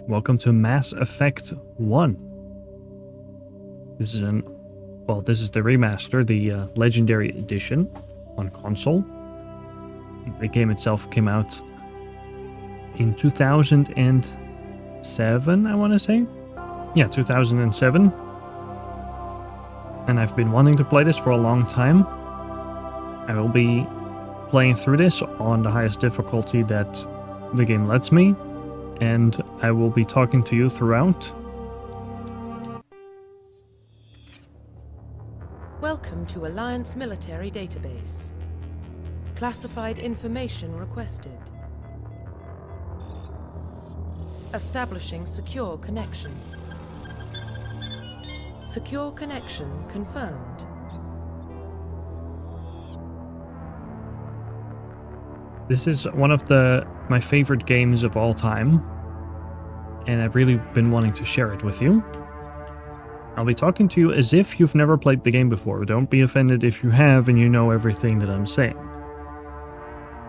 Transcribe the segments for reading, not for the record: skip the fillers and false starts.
welcome to Mass Effect 1. This is the remaster, the Legendary Edition on console. The game itself came out in 2007, I want to say. Yeah, 2007. And I've been wanting to play this for a long time. I will be playing through this on the highest difficulty that the game lets me, and I will be talking to you throughout. Welcome to Alliance Military Database. Classified information requested. Establishing secure connection. Secure connection confirmed. This is one of my favorite games of all time, and I've really been wanting to share it with you. I'll be talking to you as if you've never played the game before. Don't be offended if you have and you know everything that I'm saying.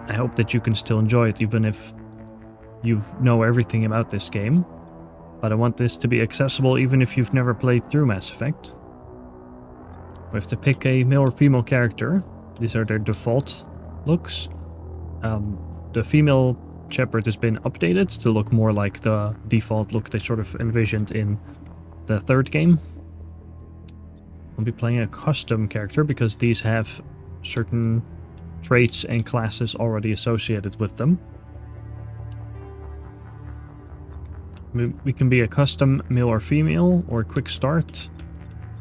I hope that you can still enjoy it even if you know everything about this game. But I want this to be accessible even if you've never played through Mass Effect. We have to pick a male or female character. These are their default looks. The female Shepard has been updated to look more like the default look they sort of envisioned in the third game. I'll be playing a custom character because these have certain traits and classes already associated with them. We can be a custom male or female or a quick start.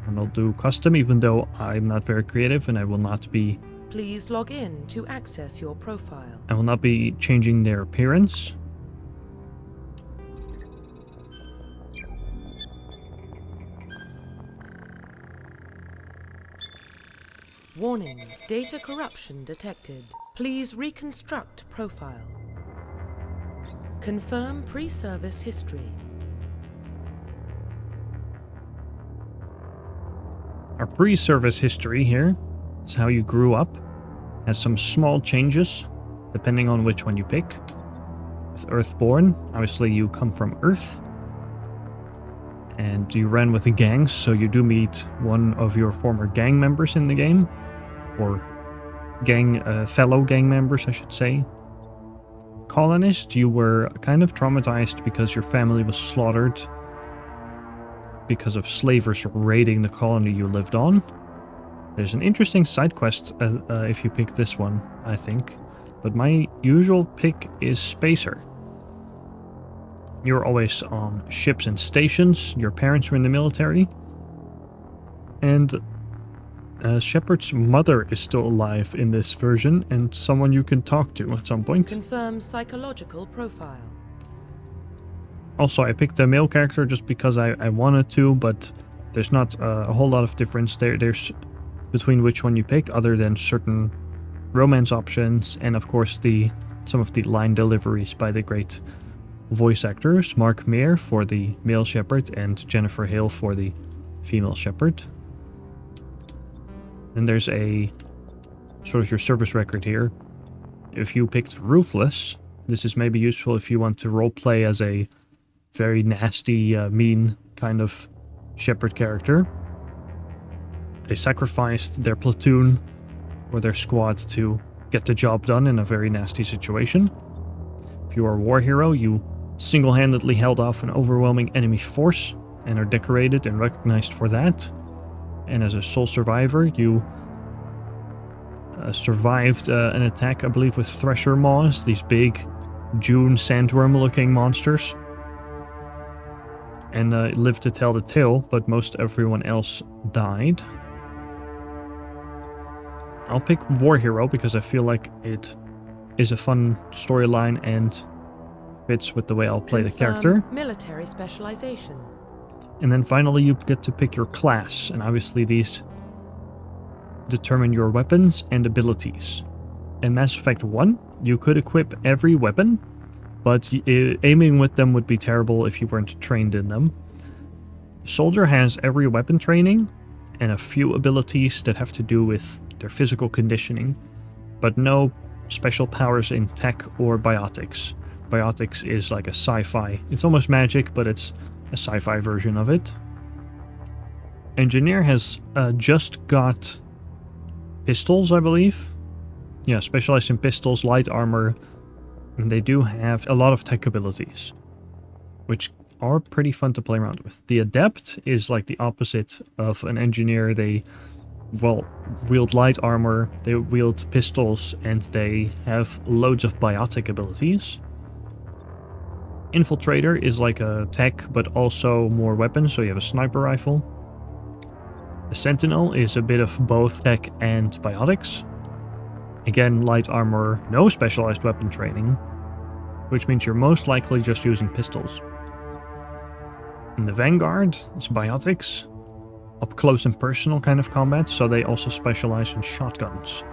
And I'll do custom even though I'm not very creative and I will not be... Please log in to access your profile. I will not be changing their appearance. Warning, data corruption detected. Please reconstruct profile. Confirm pre-service history. Our pre-service history here is how you grew up. Has some small changes depending on which one you pick. With Earthborn, obviously you come from Earth. And you ran with the gangs, so you do meet one of your former gang members in the game. Or fellow gang members, I should say. Colonist, you were kind of traumatized because your family was slaughtered because of slavers raiding the colony you lived on. There's an interesting side quest if you pick this one, I think. But my usual pick is Spacer. You're always on ships and stations. Your parents were in the military. And Shepard's mother is still alive in this version and someone you can talk to at some point. Confirm psychological profile. Also, I picked the male character just because I wanted to, but there's not a whole lot of difference there's between which one you pick, other than certain romance options and, of course, some of the line deliveries by the great voice actors. Mark Meer for the male Shepard and Jennifer Hale for the female Shepard. Then there's a sort of your service record here. If you picked Ruthless, this is maybe useful if you want to roleplay as a very nasty, mean kind of Shepard character. They sacrificed their platoon or their squad to get the job done in a very nasty situation. If you are a war hero, you single-handedly held off an overwhelming enemy force and are decorated and recognized for that. And as a sole survivor, you survived an attack, I believe, with Thresher Maws, these big June sandworm-looking monsters. And lived to tell the tale, but most everyone else died. I'll pick War Hero because I feel like it is a fun storyline and fits with the way I'll play the character. Military specialization. And then finally you get to pick your class, and obviously these determine your weapons and abilities. In Mass Effect 1, you could equip every weapon, but aiming with them would be terrible if you weren't trained in them. Soldier has every weapon training, and a few abilities that have to do with their physical conditioning, but no special powers in tech or biotics. Biotics is like a sci-fi. It's almost magic, but it's a sci-fi version of it. Engineer has just got pistols, I believe. Yeah, specialized in pistols, light armor, and they do have a lot of tech abilities, which are pretty fun to play around with. The Adept is like the opposite of an engineer. They, well, wield light armor, they wield pistols, and they have loads of biotic abilities. Infiltrator is like a tech, but also more weapons, so you have a sniper rifle. The Sentinel is a bit of both tech and biotics. Again, light armor, no specialized weapon training, which means you're most likely just using pistols. And the Vanguard is biotics, up close and personal kind of combat, so they also specialize in shotguns.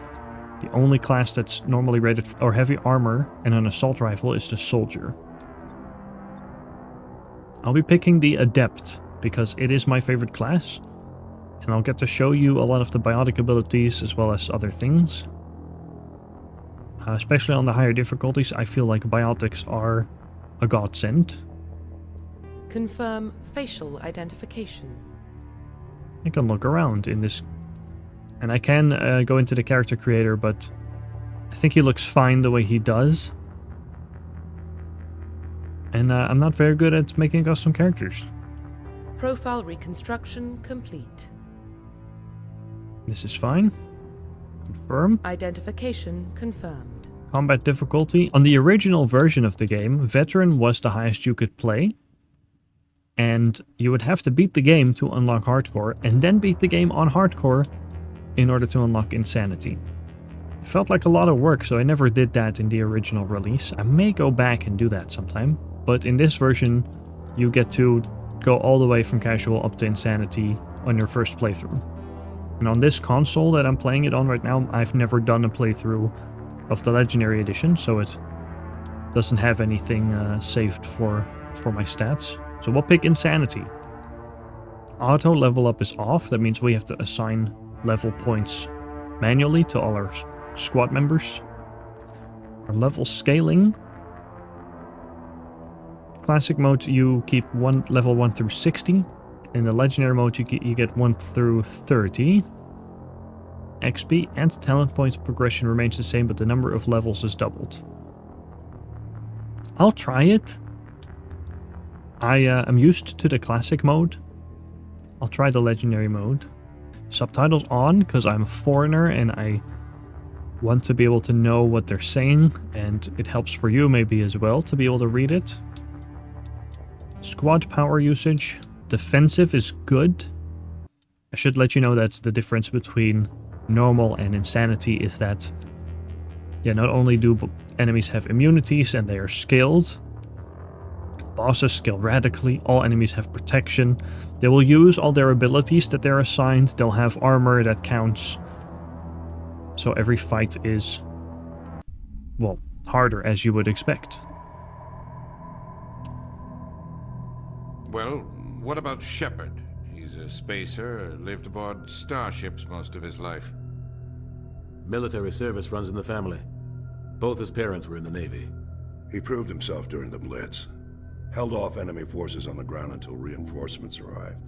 The only class that's normally rated for heavy armor and an assault rifle is the Soldier. I'll be picking the Adept because it is my favorite class, and I'll get to show you a lot of the biotic abilities as well as other things. Especially on the higher difficulties, I feel like biotics are a godsend. Confirm facial identification. I can look around in this, and I can go into the character creator, but I think he looks fine the way he does. And I'm not very good at making custom characters. Profile reconstruction complete. This is fine. Confirm. Identification confirmed. Combat difficulty. On the original version of the game, Veteran was the highest you could play. And you would have to beat the game to unlock Hardcore, and then beat the game on Hardcore in order to unlock Insanity. It felt like a lot of work, so I never did that in the original release. I may go back and do that sometime, but in this version, you get to go all the way from casual up to Insanity on your first playthrough. And on this console that I'm playing it on right now, I've never done a playthrough of the Legendary Edition, so it doesn't have anything saved for my stats. So we'll pick Insanity. Auto level up is off. That means we have to assign level points manually to all our squad members. Our level scaling. Classic mode, you keep level 1 through 60. In the Legendary mode, you get 1 through 30. XP and talent points progression remains the same, but the number of levels is doubled. I'll try it. I'm used to the classic mode. I'll try the legendary mode. Subtitles on, because I'm a foreigner and I want to be able to know what they're saying, and it helps for you maybe as well to be able to read it. Squad power usage. Defensive is good. I should let you know that the difference between normal and insanity is that, yeah, not only do enemies have immunities and they are scaled, bosses scale radically, all enemies have protection, they will use all their abilities that they're assigned, they'll have armor that counts, so every fight is, well, harder as you would expect. Well, what about Shepard? He's a spacer, lived aboard starships most of his life. Military service runs in the family. Both his parents were in the Navy. He proved himself during the Blitz. Held off enemy forces on the ground until reinforcements arrived.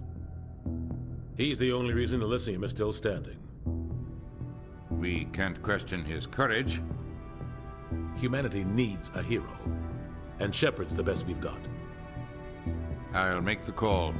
He's the only reason Elysium is still standing. We can't question his courage. Humanity needs a hero, and Shepard's the best we've got. I'll make the call.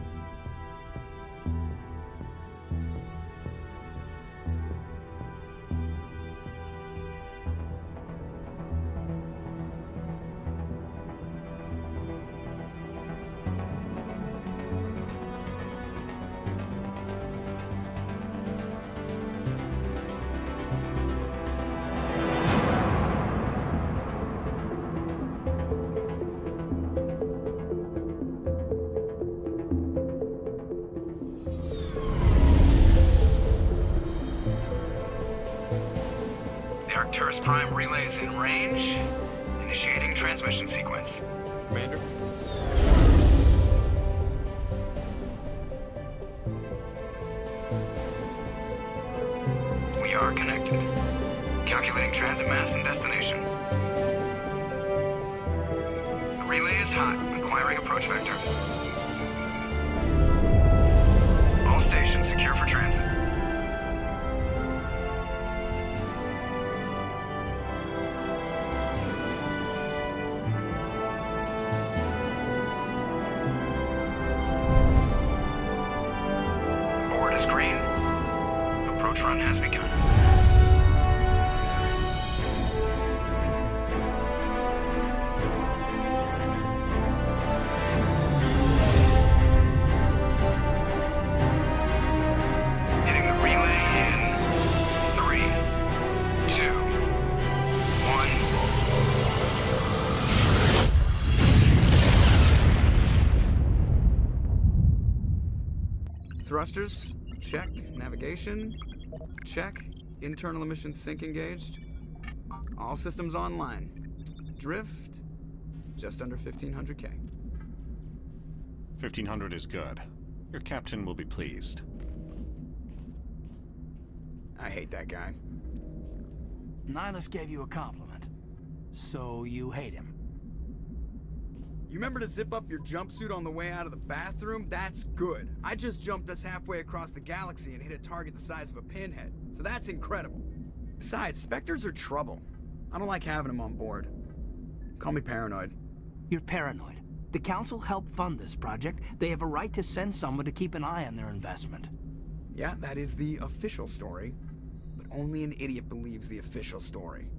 Arcturus Prime relays in range. Initiating transmission sequence. Commander? We are connected. Calculating transit mass and destination. is hot. Acquiring approach vector. All stations secure for transit. Board is green. Approach run has begun. Hitting the relay in 3, 2, 1. Thrusters, check. Navigation, check. Internal emissions sync engaged. All systems online. Drift, just under 1500K. 1500 is good. Your captain will be pleased. I hate that guy. Nihilus gave you a compliment. So you hate him. You remember to zip up your jumpsuit on the way out of the bathroom? That's good. I just jumped us halfway across the galaxy and hit a target the size of a pinhead. So that's incredible. Besides, Spectres are trouble. I don't like having them on board. Call me paranoid. You're paranoid. The Council helped fund this project. They have a right to send someone to keep an eye on their investment. Yeah, that is the official story. But only an idiot believes the official story.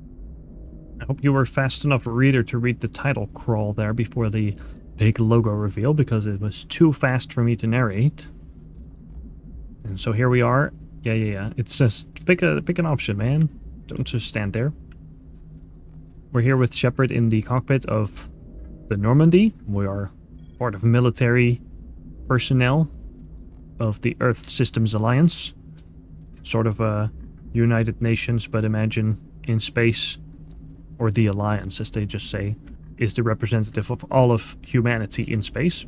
I hope you were fast enough reader to read the title crawl there before the big logo reveal, because it was too fast for me to narrate. And so here we are. Yeah. It's just pick an option, man. Don't just stand there. We're here with Shepard in the cockpit of the Normandy. We are part of military personnel of the Earth Systems Alliance. Sort of a United Nations, but imagine in space. Or the Alliance, as they just say, is the representative of all of humanity in space.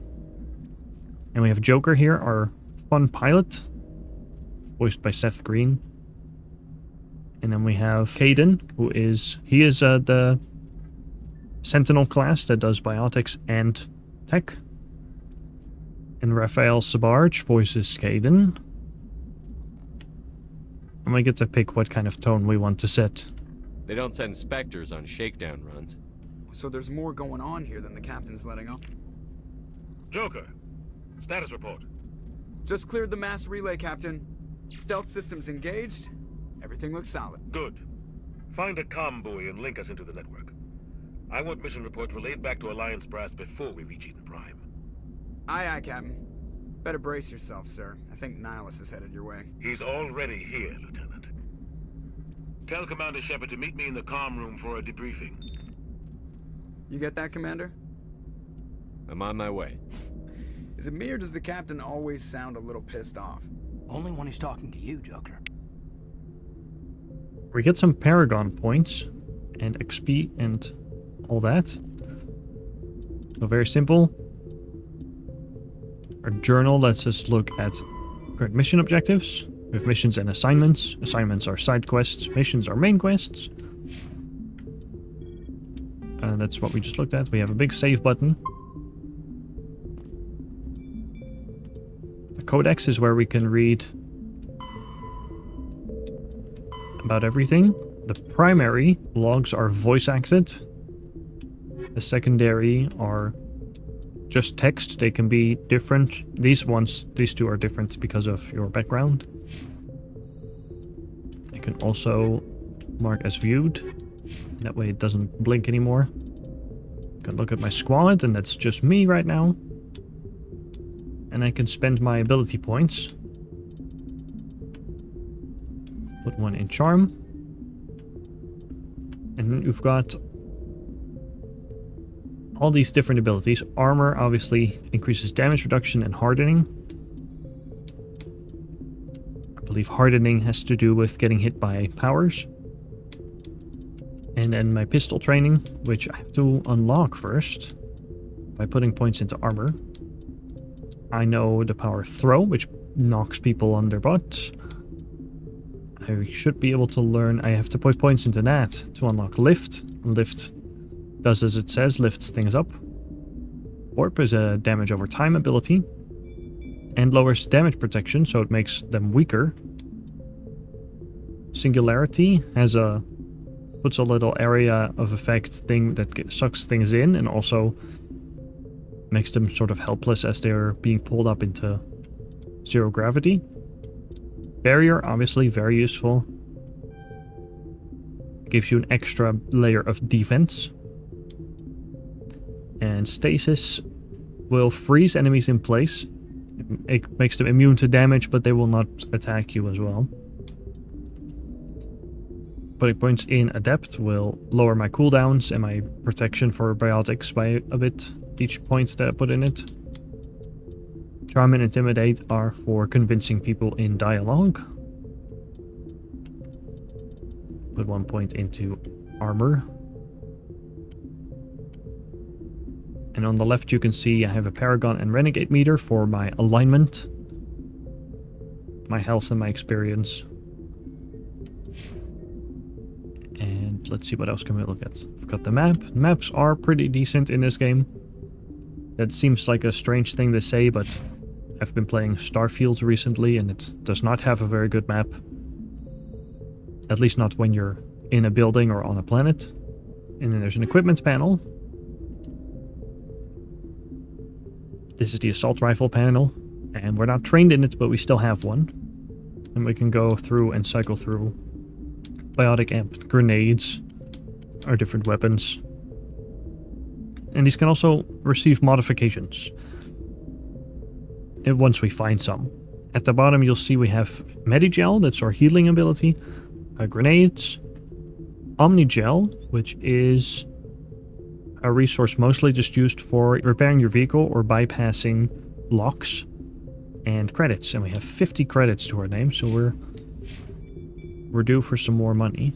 And we have Joker here, our fun pilot, voiced by Seth Green. And then we have Caden, he is the Sentinel class that does biotics and tech. And Raphael Sabarge voices Caden. And we get to pick what kind of tone we want to set. They don't send Spectres on shakedown runs. So there's more going on here than the captain's letting on. Joker, status report. Just cleared the mass relay, Captain. Stealth systems engaged. Everything looks solid. Good. Find a comm buoy and link us into the network. I want mission reports relayed back to Alliance brass before we reach Eden Prime. Aye, Captain. Better brace yourself, sir. I think Nihilus is headed your way. He's already here, Lieutenant. Tell Commander Shepard to meet me in the comm room for a debriefing. You get that, Commander? I'm on my way. Is it me or does the captain always sound a little pissed off? Only when he's talking to you, Joker. We get some Paragon points and XP and all that. So very simple. Our journal lets us look at current mission objectives. We have missions and assignments. Assignments are side quests. Missions are main quests. That's what we just looked at. We have a big save button. The codex is where we can read about everything. The primary logs are voice acted. The secondary are just text. They can be different. These two are different because of your background. I can also mark as viewed. That way it doesn't blink anymore. I can look at my squad, and that's just me right now. And I can spend my ability points. Put one in charm. And we've got all these different abilities. Armor obviously increases damage reduction and hardening. I believe hardening has to do with getting hit by powers. And then my pistol training, which I have to unlock first by putting points into armor. I know the power throw, which knocks people on their butt. I should be able to learn. I have to put points into that to unlock lift. Lift does as it says, lifts things up. Warp is a damage over time ability and lowers damage protection, so it makes them weaker. Singularity puts a little area of effect thing that sucks things in and also makes them sort of helpless as they're being pulled up into zero gravity. Barrier, obviously very useful. Gives you an extra layer of defense. And stasis will freeze enemies in place. It makes them immune to damage, but they will not attack you as well. Putting points in Adept will lower my cooldowns and my protection for biotics by a bit, each point that I put in it. Charm and Intimidate are for convincing people in dialogue. Put 1 point into armor. And on the left you can see I have a Paragon and Renegade meter for my alignment, my health and my experience. And let's see what else can we look at. We've got the map. The maps are pretty decent in this game. That seems like a strange thing to say, but I've been playing Starfield recently and it does not have a very good map. At least not when you're in a building or on a planet. And then there's an equipment panel. This is the assault rifle panel. And we're not trained in it, but we still have one. And we can go through and cycle through biotic amp grenades, or different weapons. And these can also receive modifications. And once we find some. At the bottom you'll see we have Medigel, that's our healing ability. Grenades. Omnigel, which is a resource mostly just used for repairing your vehicle or bypassing locks. And credits. And we have 50 credits to our name, so we're due for some more money.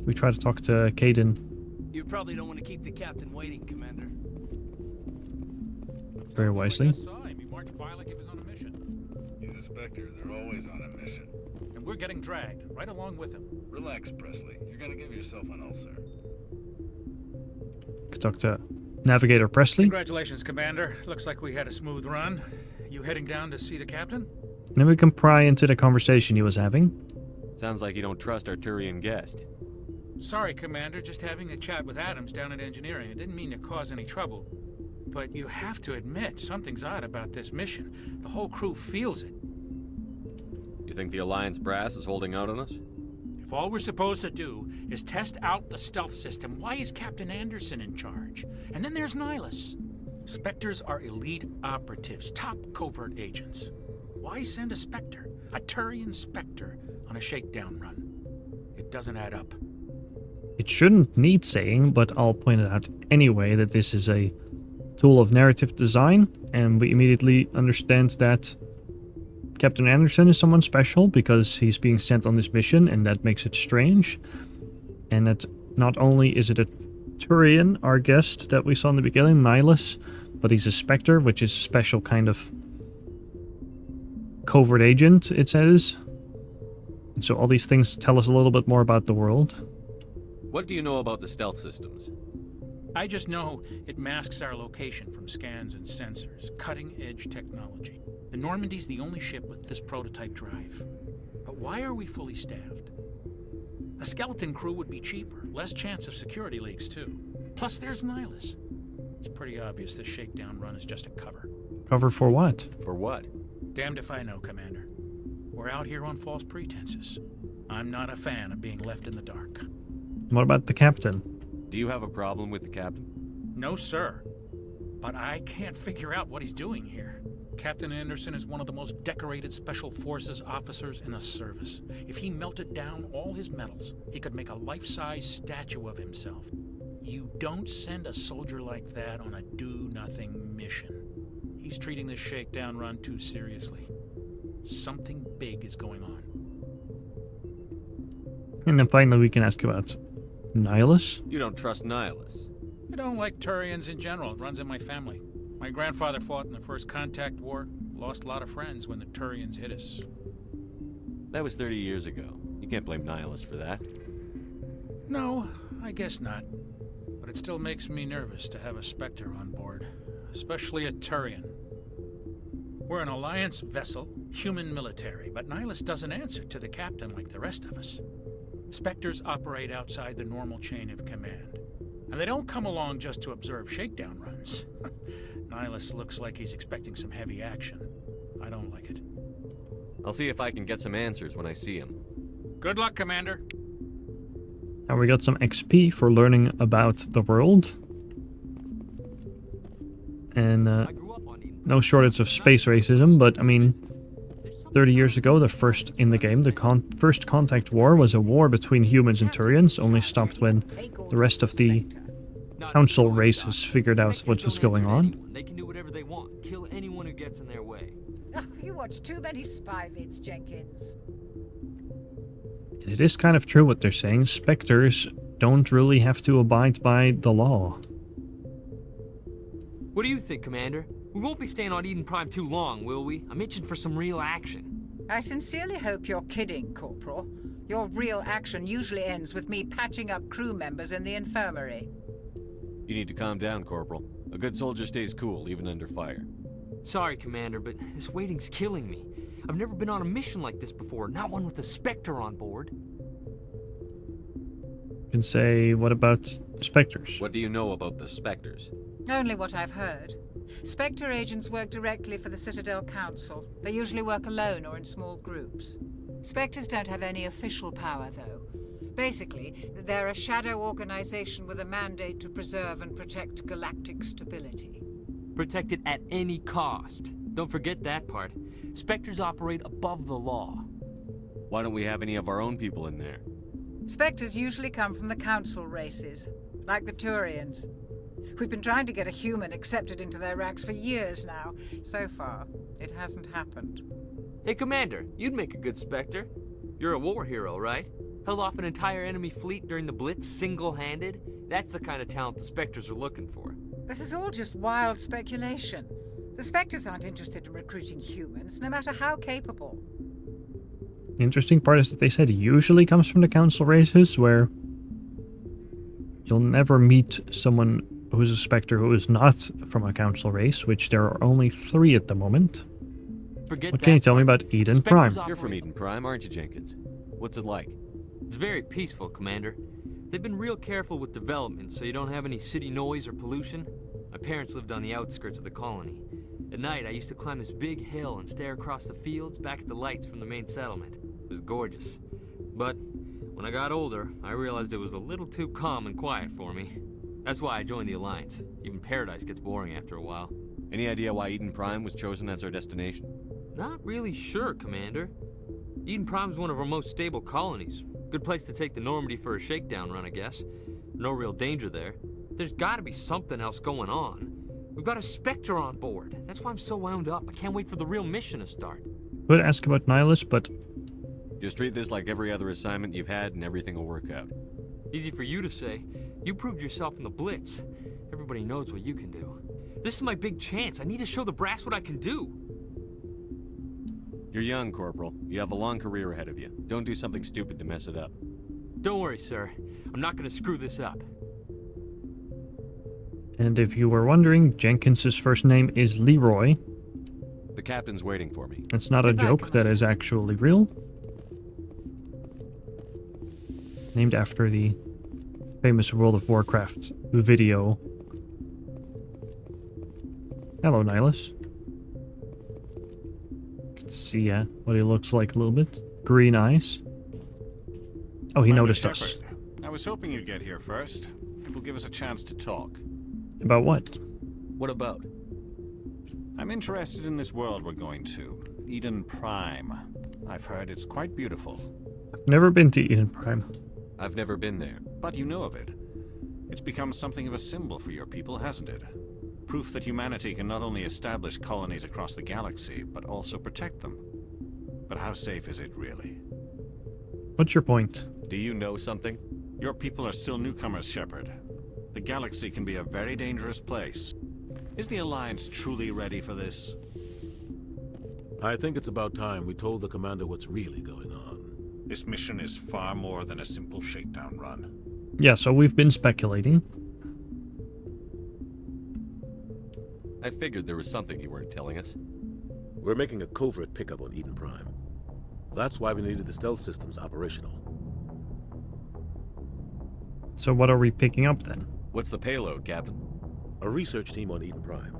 We try to talk to Caden. You probably don't want to keep the captain waiting, Commander. Very wisely. He marched by like he was on a mission. He's a Spectre. They're always on a mission. And we're getting dragged, right along with him. Relax, Presley. You're gonna give yourself an ulcer. Could talk to Navigator Presley. Congratulations, Commander. Looks like we had a smooth run. You heading down to see the captain? And then we can pry into the conversation he was having. Sounds like you don't trust our Turian guest. Sorry, Commander. Just having a chat with Adams down at engineering. I didn't mean to cause any trouble. But you have to admit, something's odd about this mission. The whole crew feels it. You think the Alliance brass is holding out on us? If all we're supposed to do is test out the stealth system, why is Captain Anderson in charge? And then there's Nihilus. Spectres are elite operatives, top covert agents. Why send a Spectre, a Turian Spectre, on a shakedown run? It doesn't add up. It shouldn't need saying, but I'll point it out anyway that this is a tool of narrative design, and we immediately understand that Captain Anderson is someone special because he's being sent on this mission, and that makes it strange. And that not only is it a Turian, our guest that we saw in the beginning, Nihilus, but he's a Spectre, which is a special kind of covert agent, it says. And so all these things tell us a little bit more about the world. What do you know about the stealth systems? I just know it masks our location from scans and sensors. Cutting-edge technology. The Normandy's the only ship with this prototype drive. But why are we fully staffed? A skeleton crew would be cheaper. Less chance of security leaks, too. Plus, there's Nihilus. It's pretty obvious this shakedown run is just a cover. Cover for what? For what? Damned if I know, Commander. We're out here on false pretenses. I'm not a fan of being left in the dark. What about the captain? Do you have a problem with the captain? No, sir. But I can't figure out what he's doing here. Captain Anderson is one of the most decorated Special Forces officers in the service. If he melted down all his medals, he could make a life-size statue of himself. You don't send a soldier like that on a do-nothing mission. He's treating this shakedown run too seriously. Something big is going on. And then finally we can ask about Nihilus. You don't trust Nihilus. I don't like Turians in general. It runs in my family. My grandfather fought in the First Contact War. Lost a lot of friends when the Turians hit us. That was 30 years ago. You can't blame Nihilus for that. No, I guess not. But It still makes me nervous to have a Spectre on board, especially a Turian. We're an Alliance vessel, human military, but Nihilus doesn't answer to the captain like the rest of us. Spectres operate outside the normal chain of command, and they don't come along just to observe shakedown runs. Nihilus looks like he's expecting some heavy action. I don't like it. I'll see if I can get some answers when I see him. Good luck, Commander. And we got some XP for learning about the world. And no shortage of space racism, but I mean, 30 years ago, the first in the game, the first Contact War was a war between humans and Turians, only stopped when the rest of the council races figured out what was going on. They can do whatever they want, kill anyone who gets in their way. You watch too many spy vids, Jenkins. And it is kind of true what they're saying. Spectres don't really have to abide by the law. What do you think, Commander? We won't be staying on Eden Prime too long, will we? I'm itching for some real action. I sincerely hope you're kidding, Corporal. Your real action usually ends with me patching up crew members in the infirmary. You need to calm down, Corporal. A good soldier stays cool, even under fire. Sorry, Commander, but this waiting's killing me. I've never been on a mission like this before, not one with a Spectre on board. You can say, what about Spectres? What do you know about the Spectres? Only what I've heard. Spectre agents work directly for the Citadel Council. They usually work alone or in small groups. Spectres don't have any official power, though. Basically, they're a shadow organization with a mandate to preserve and protect galactic stability. Protect it at any cost. Don't forget that part. Spectres operate above the law. Why don't we have any of our own people in there? Spectres usually come from the Council races, like the Turians. We've been trying to get a human accepted into their ranks for years now. So far, it hasn't happened. Hey, Commander, you'd make a good Spectre. You're a war hero, right? Held off an entire enemy fleet during the Blitz single-handed? That's the kind of talent the Spectres are looking for. This is all just wild speculation. The Spectres aren't interested in recruiting humans, no matter how capable. The interesting part is that they said it usually comes from the Council races, where you'll never meet someone who's a Spectre who is not from a Council race, which there are only 3 at the moment. What can you tell me about Eden Prime? You're from Eden Prime, aren't you, Jenkins? What's it like? It's very peaceful, Commander. They've been real careful with development, so you don't have any city noise or pollution. My parents lived on the outskirts of the colony. At night, I used to climb this big hill and stare across the fields back at the lights from the main settlement. It was gorgeous. But when I got older, I realized it was a little too calm and quiet for me. That's why I joined the Alliance. Even Paradise gets boring after a while. Any idea why Eden Prime was chosen as our destination? Not really sure, Commander. Eden Prime's one of our most stable colonies. Good place to take the Normandy for a shakedown run, I guess. No real danger there. There's gotta be something else going on. We've got a Spectre on board. That's why I'm so wound up. I can't wait for the real mission to start. Could ask about Nihilus, but... Just treat this like every other assignment you've had and everything will work out. Easy for you to say. You proved yourself in the Blitz. Everybody knows what you can do. This is my big chance. I need to show the brass what I can do. You're young, Corporal. You have a long career ahead of you. Don't do something stupid to mess it up. Don't worry, sir. I'm not gonna screw this up. And if you were wondering, Jenkins's first name is Leroy. The captain's waiting for me. It's not a joke, that is actually real. Named after the famous World of Warcraft video. Hello, Nihilus. Get to see what he looks like a little bit. Green eyes. Oh, he noticed us. I was hoping you'd get here first. It will give us a chance to talk. About what? What about? I'm interested in this world we're going to. Eden Prime. I've heard it's quite beautiful. I've never been to Eden Prime. I've never been there. But you know of it. It's become something of a symbol for your people, hasn't it? Proof that humanity can not only establish colonies across the galaxy, but also protect them. But how safe is it really? What's your point? Do you know something? Your people are still newcomers, Shepard. The galaxy can be a very dangerous place. Is the Alliance truly ready for this? I think it's about time we told the Commander what's really going on. This mission is far more than a simple shakedown run. Yeah, so we've been speculating. I figured there was something you weren't telling us. We're making a covert pickup on Eden Prime. That's why we needed the stealth systems operational. So what are we picking up then? What's the payload, Captain? A research team on Eden Prime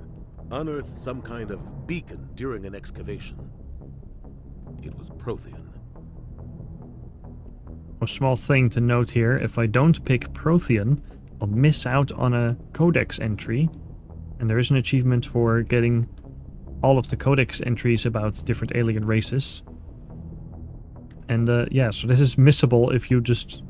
unearthed some kind of beacon during an excavation. It was Prothean. A small thing to note here, if I don't pick Prothean, I'll miss out on a codex entry. And there is an achievement for getting all of the codex entries about different alien races. And yeah, so this is missable if you just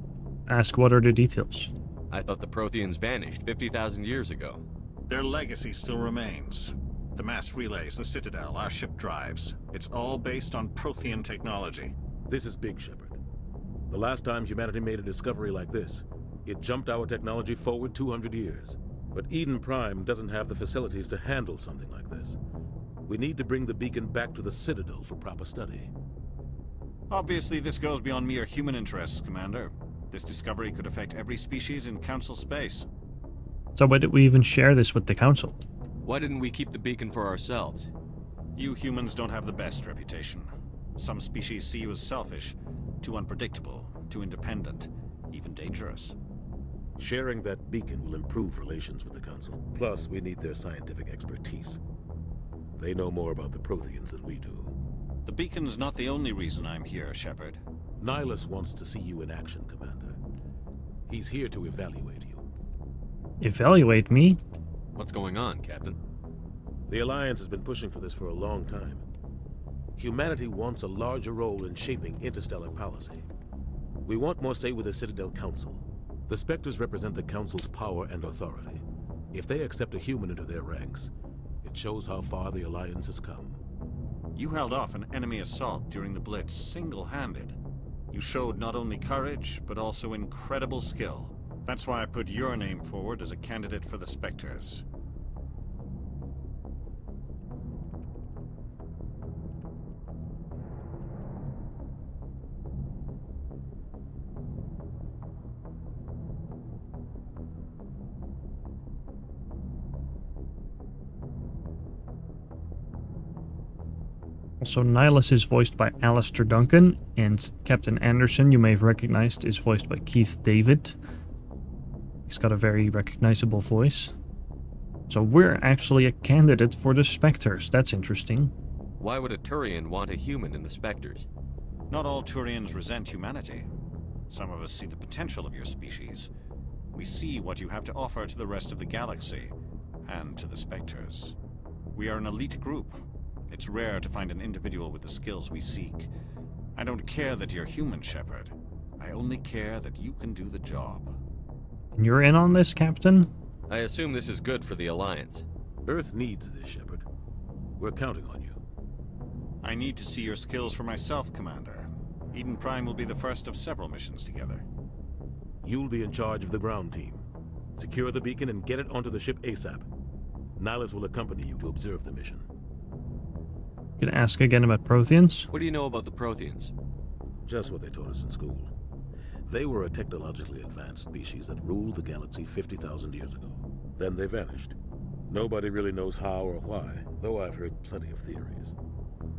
ask what are the details. I thought the Protheans vanished 50,000 years ago. Their legacy still remains. The mass relays, the Citadel, our ship drives. It's all based on Prothean technology. This is big, Shepard. The last time humanity made a discovery like this, it jumped our technology forward 200 years. But Eden Prime doesn't have the facilities to handle something like this. We need to bring the beacon back to the Citadel for proper study. Obviously, this goes beyond mere human interests, Commander. This discovery could affect every species in Council space. So why did we even share this with the Council? Why didn't we keep the beacon for ourselves? You humans don't have the best reputation. Some species see you as selfish, too unpredictable, too independent, even dangerous. Sharing that beacon will improve relations with the Council. Plus, we need their scientific expertise. They know more about the Protheans than we do. The beacon's not the only reason I'm here, Shepard. Nihilus wants to see you in action, Commander. He's here to evaluate you. Evaluate me? What's going on, Captain? The Alliance has been pushing for this for a long time. Humanity wants a larger role in shaping interstellar policy. We want more say with the Citadel Council. The Spectres represent the Council's power and authority. If they accept a human into their ranks, it shows how far the Alliance has come. You held off an enemy assault during the Blitz single-handed. You showed not only courage, but also incredible skill. That's why I put your name forward as a candidate for the Spectres. Also, Nihilus is voiced by Alistair Duncan, and Captain Anderson, you may have recognized, is voiced by Keith David. He's got a very recognizable voice. So we're actually a candidate for the Spectres. That's interesting. Why would a Turian want a human in the Spectres? Not all Turians resent humanity. Some of us see the potential of your species. We see what you have to offer to the rest of the galaxy, and to the Spectres. We are an elite group. It's rare to find an individual with the skills we seek. I don't care that you're human, Shepard. I only care that you can do the job. And you're in on this, Captain? I assume this is good for the Alliance. Earth needs this, Shepard. We're counting on you. I need to see your skills for myself, Commander. Eden Prime will be the first of several missions together. You'll be in charge of the ground team. Secure the beacon and get it onto the ship ASAP. Nihilus will accompany you to observe the mission. You can ask again about Protheans. What do you know about the Protheans? Just what they taught us in school. They were a technologically advanced species that ruled the galaxy 50,000 years ago. Then they vanished. Nobody really knows how or why, though I've heard plenty of theories.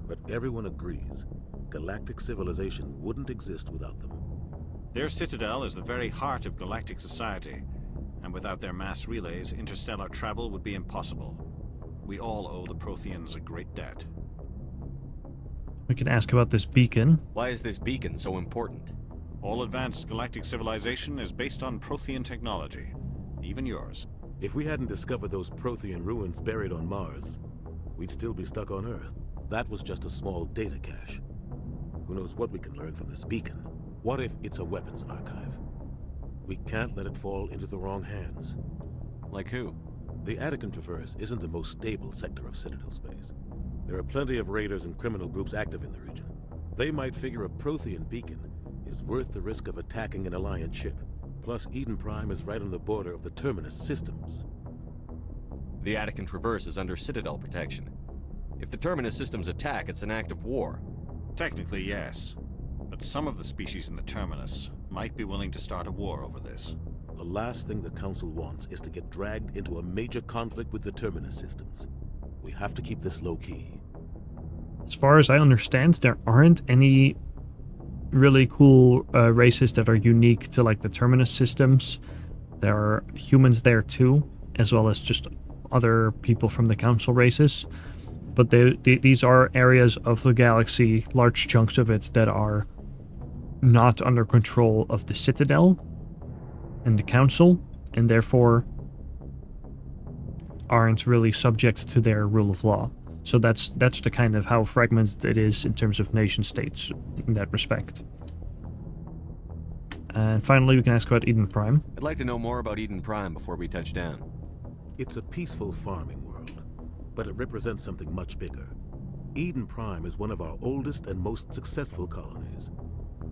But everyone agrees, galactic civilization wouldn't exist without them. Their citadel is the very heart of galactic society, and without their mass relays, interstellar travel would be impossible. We all owe the Protheans a great debt. We can ask about this beacon. Why is this beacon so important? All advanced galactic civilization is based on Prothean technology, even yours. If we hadn't discovered those Prothean ruins buried on Mars, we'd still be stuck on Earth. That was just a small data cache. Who knows what we can learn from this beacon? What if it's a weapons archive? We can't let it fall into the wrong hands. Like who? The Attican Traverse isn't the most stable sector of Citadel space. There are plenty of raiders and criminal groups active in the region. They might figure a Prothean beacon is worth the risk of attacking an Alliance ship. Plus, Eden Prime is right on the border of the Terminus systems. The Attican Traverse is under Citadel protection. If the Terminus systems attack, it's an act of war. Technically, yes. But some of the species in the Terminus might be willing to start a war over this. The last thing the Council wants is to get dragged into a major conflict with the Terminus systems. We have to keep this low-key. As far as I understand, there aren't any really cool races that are unique to like the Terminus systems. There are humans there too, as well as just other people from the Council races. But these are areas of the galaxy, large chunks of it, that are not under control of the Citadel and the Council, and therefore aren't really subject to their rule of law. So that's the kind of how fragmented it is in terms of nation states in that respect. And finally, we can ask about Eden Prime. I'd like to know more about Eden Prime before we touch down. It's a peaceful farming world, but it represents something much bigger. Eden Prime is one of our oldest and most successful colonies.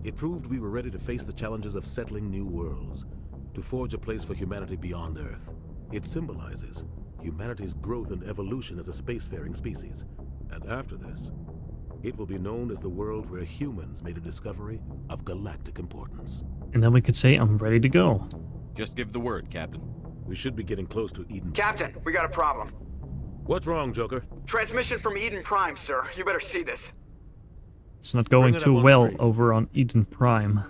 It proved we were ready to face the challenges of settling new worlds, to forge a place for humanity beyond Earth. It symbolizes humanity's growth and evolution as a spacefaring species. And after this, it will be known as the world where humans made a discovery of galactic importance. And then we could say, I'm ready to go. Just give the word, Captain. We should be getting close to Eden. Captain, we got a problem. What's wrong, Joker? Transmission from Eden Prime, sir. You better see this. It's not going too well over on Eden Prime.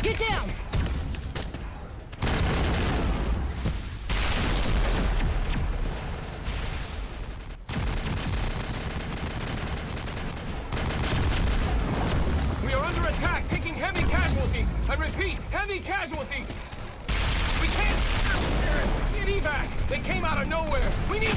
Get down! We are under attack, taking heavy casualties. I repeat, heavy casualties. We can't get evac. They came out of nowhere. We need...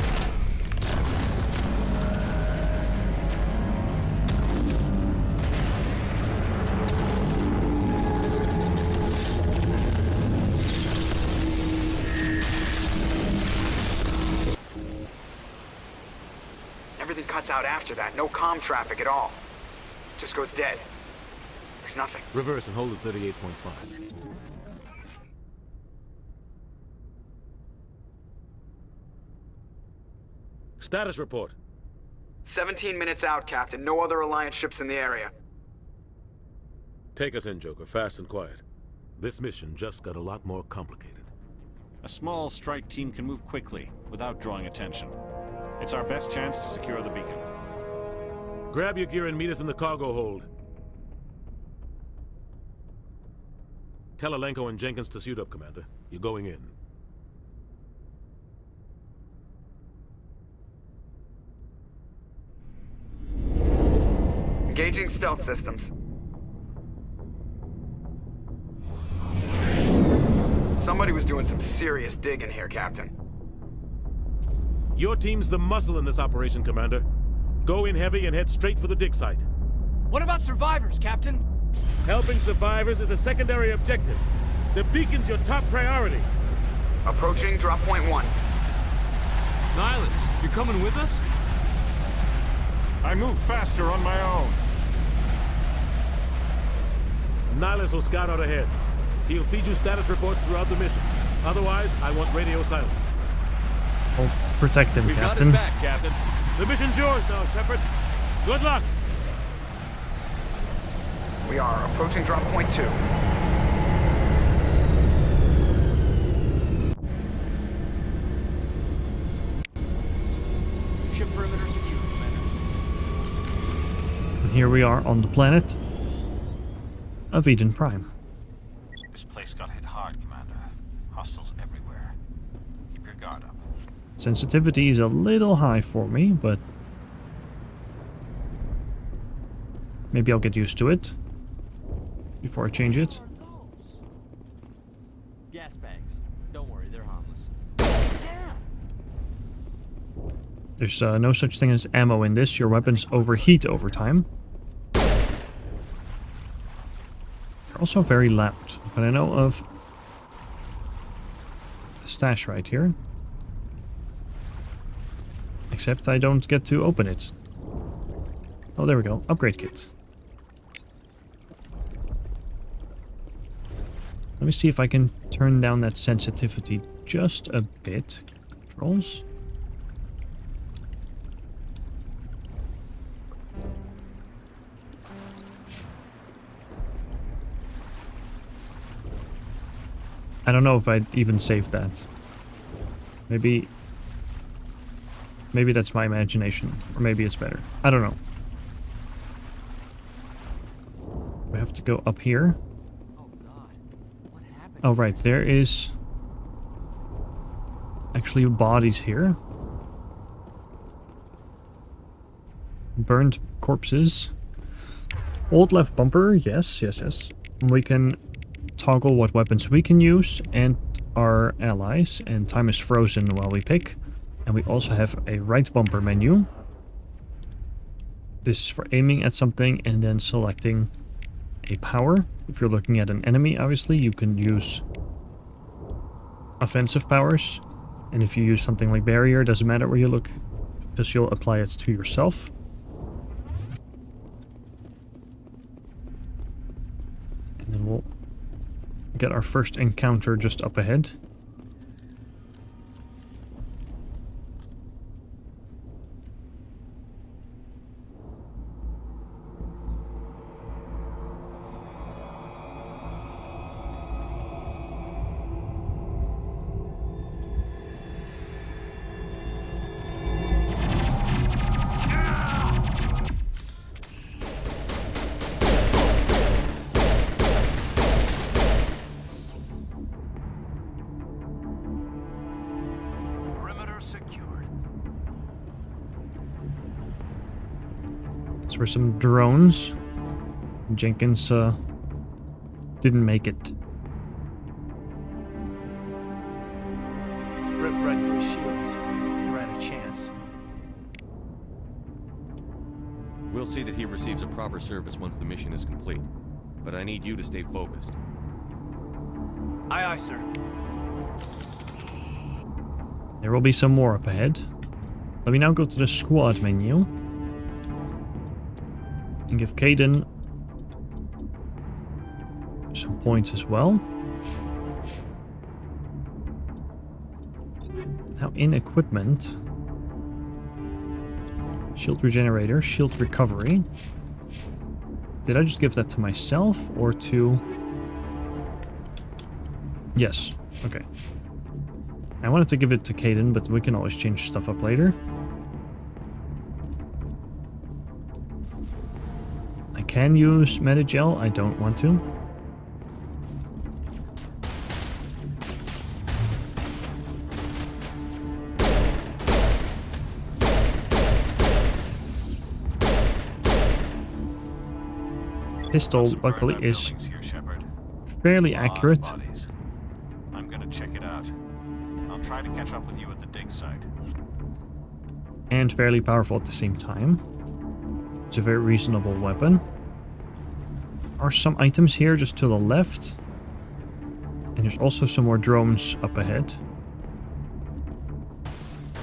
Everything cuts out after that. No comm traffic at all. Just goes dead. There's nothing. Reverse and hold at 38.5. Status report. 17 minutes out, Captain. No other Alliance ships in the area. Take us in, Joker. Fast and quiet. This mission just got a lot more complicated. A small strike team can move quickly, without drawing attention. It's our best chance to secure the beacon. Grab your gear and meet us in the cargo hold. Tell Alenko and Jenkins to suit up, Commander. You're going in. Engaging stealth systems. Somebody was doing some serious digging here, Captain. Your team's the muscle in this operation, Commander. Go in heavy and head straight for the dig site. What about survivors, Captain? Helping survivors is a secondary objective. The beacon's your top priority. Approaching drop point 1. Nihilus, you coming with us? I move faster on my own. Nihilus will scout out ahead. He'll feed you status reports throughout the mission. Otherwise, I want radio silence. I'll protect him, We've Captain. got his back, Captain. The mission's yours now, Shepard. Good luck. We are approaching drop point 2. Ship perimeter secure, Commander. And here we are on the planet of Eden Prime. This place got hit hard, Commander. Hostiles everywhere. Keep your guard up. Sensitivity is a little high for me, but maybe I'll get used to it before I change it. Gas bags. Don't worry, they're harmless. There's no such thing as ammo in this. Your weapons overheat over time. They're also very loud, but I know of a stash right here. Except I don't get to open it. Oh, there we go. Upgrade kit. Let me see if I can turn down that sensitivity just a bit. Controls. I don't know if I'd even saved that. Maybe that's my imagination. Or maybe it's better. I don't know. We have to go up here. Oh, right. There is actually bodies here. Burned corpses. Old left bumper. Yes. We can toggle what weapons we can use and our allies. And time is frozen while we pick. And we also have a right bumper menu. This is for aiming at something and then selecting a power. If you're looking at an enemy, obviously, you can use offensive powers. And if you use something like barrier, it doesn't matter where you look, because you'll apply it to yourself. And then we'll get our first encounter just up ahead. For some drones. Jenkins didn't make it. Rip right through his shields. We're out of chance. We'll see that he receives a proper service once the mission is complete. But I need you to stay focused. Aye, aye, sir. There will be some more up ahead. Let me now go to the squad menu. And give Caden some points as well. Now in equipment, shield regenerator, shield recovery. Did I just give that to myself or to... Yes, okay. I wanted to give it to Caden, but we can always change stuff up later. Can use Medigel, I don't want to. Pistol, luckily, is fairly accurate. I'm gonna check it out. I'll try to catch up with you at the dig site. And fairly powerful at the same time. It's a very reasonable weapon. Are some items here just to the left. And there's also some more drones up ahead.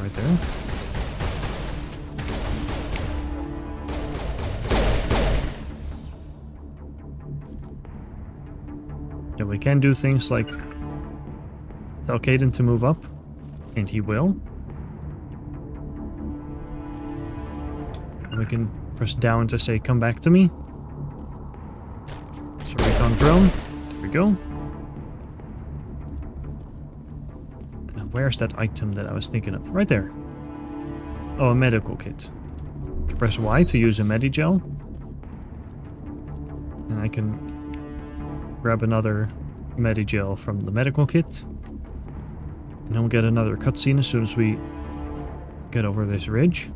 Right there. Yeah, we can do things like tell Caden to move up. And he will. And we can press down to say come back to me. On drone. There we go. Now where's that item that I was thinking of? Right there. Oh, a medical kit. I can press Y to use a Medigel. And I can grab another Medigel from the medical kit. And then we'll get another cutscene as soon as we get over this ridge.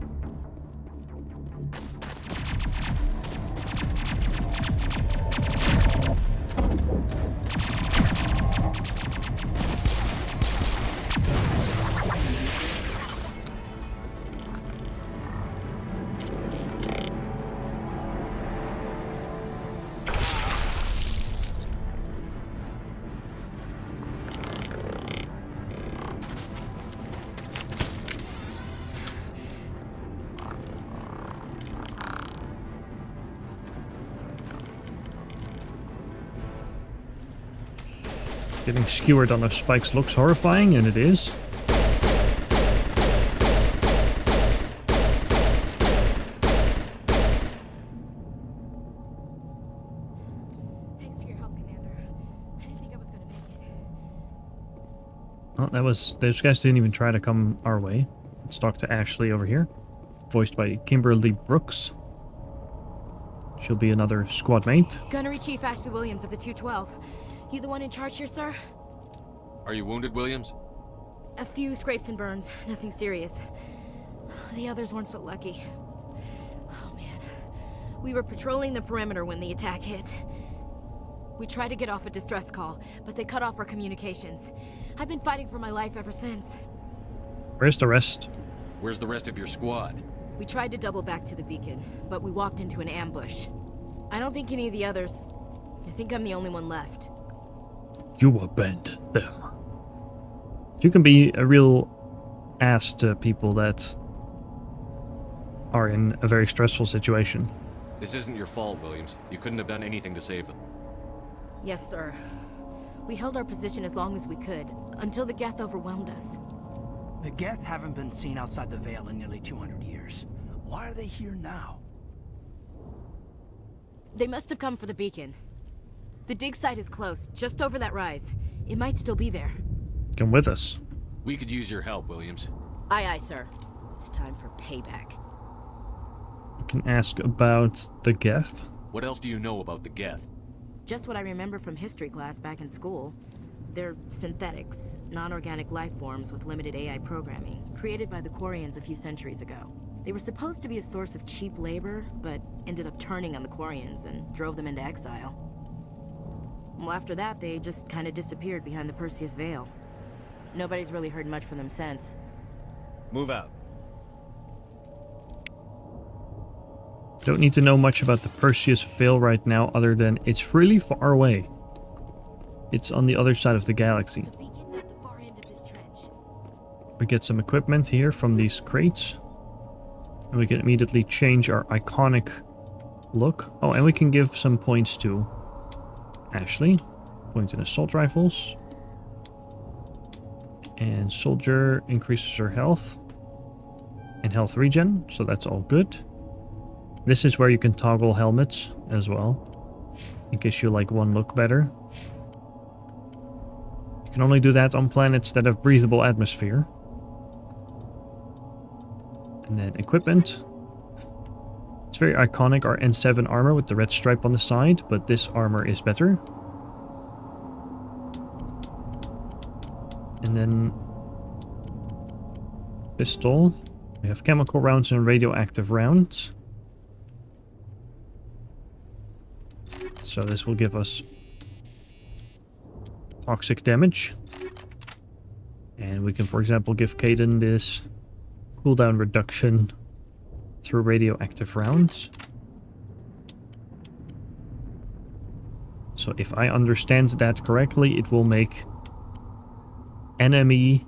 Getting skewered on those spikes looks horrifying, and it is. Thanks for your help, Commander. I didn't think I was going to make it. Oh, those guys didn't even try to come our way. Let's talk to Ashley over here. Voiced by Kimberly Brooks. She'll be another squad mate. Gunnery Chief Ashley Williams of the 212. You the one in charge here, sir? Are you wounded, Williams? A few scrapes and burns, nothing serious. The others weren't so lucky. Oh man. We were patrolling the perimeter when the attack hit. We tried to get off a distress call, but they cut off our communications. I've been fighting for my life ever since. Where's the rest? Where's the rest of your squad? We tried to double back to the beacon, but we walked into an ambush. I don't think any of the others... I think I'm the only one left. You abandoned them. You can be a real ass to people that are in a very stressful situation. This isn't your fault, Williams. You couldn't have done anything to save them. Yes, sir. We held our position as long as we could, until the Geth overwhelmed us. The Geth haven't been seen outside the Veil in nearly 200 years. Why are they here now? They must have come for the beacon. The dig site is close, just over that rise. It might still be there. Come with us. We could use your help, Williams. Aye, aye, sir. It's time for payback. You can ask about the Geth. What else do you know about the Geth? Just what I remember from history class back in school. They're synthetics, non-organic life forms with limited AI programming, created by the Quarians a few centuries ago. They were supposed to be a source of cheap labor, but ended up turning on the Quarians and drove them into exile. Well, after that, they just kind of disappeared behind the Perseus Veil. Nobody's really heard much from them since. Move out. Don't need to know much about the Perseus Veil right now, other than it's really far away. It's on the other side of the galaxy. The beacon's at the far end of this trench. We get some equipment here from these crates. And we can immediately change our iconic look. Oh, and we can give some points to Ashley. Points in assault rifles. And soldier increases her health. And health regen, so that's all good. This is where you can toggle helmets as well. In case you like one look better. You can only do that on planets that have breathable atmosphere. And then equipment. It's very iconic, our N7 armor with the red stripe on the side, but this armor is better. And then pistol. We have chemical rounds and radioactive rounds. So this will give us toxic damage. And we can, for example, give Caden this cooldown reduction through radioactive rounds. So if I understand that correctly, it will make enemy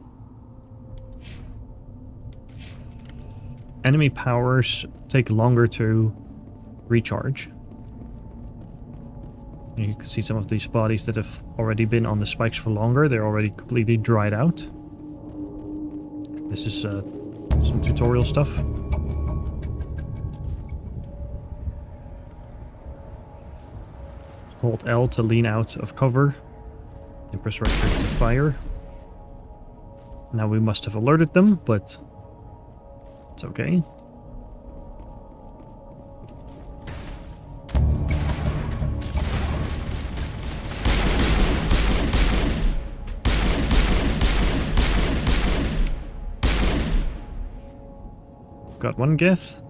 powers take longer to recharge. And you can see some of these bodies that have already been on the spikes for longer. They're already completely dried out. This is some tutorial stuff. Hold L to lean out of cover. And press right click to fire. Now we must have alerted them, but it's okay. Got one Geth.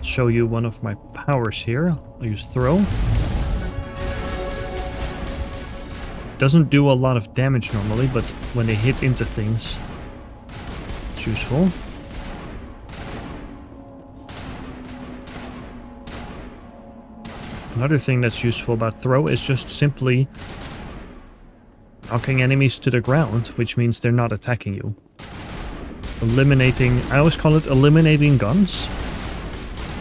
Show you one of my powers here. I'll use throw. Doesn't do a lot of damage normally, but when they hit into things, it's useful. Another thing that's useful about throw is just simply knocking enemies to the ground, which means they're not attacking you. Eliminating, I always call it eliminating guns.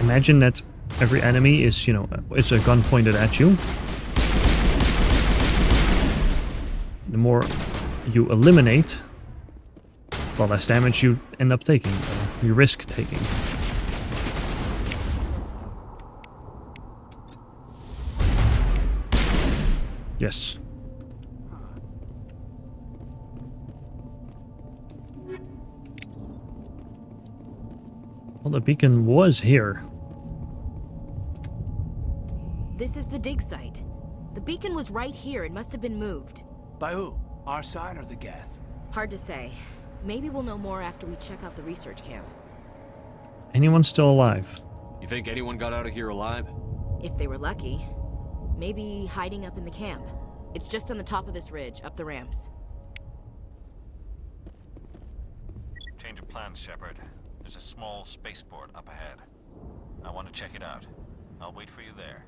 Imagine that every enemy is, you know, it's a gun pointed at you. The more you eliminate, the less damage you end up taking, you risk taking. Yes. Well, the beacon was here. This is the dig site. The beacon was right here. It must have been moved. By who? Our side or the Geth? Hard to say. Maybe we'll know more after we check out the research camp. Anyone still alive? You think anyone got out of here alive? If they were lucky. Maybe hiding up in the camp. It's just on the top of this ridge, up the ramps. Change of plans, Shepard. There's a small spaceport up ahead. I want to check it out. I'll wait for you there.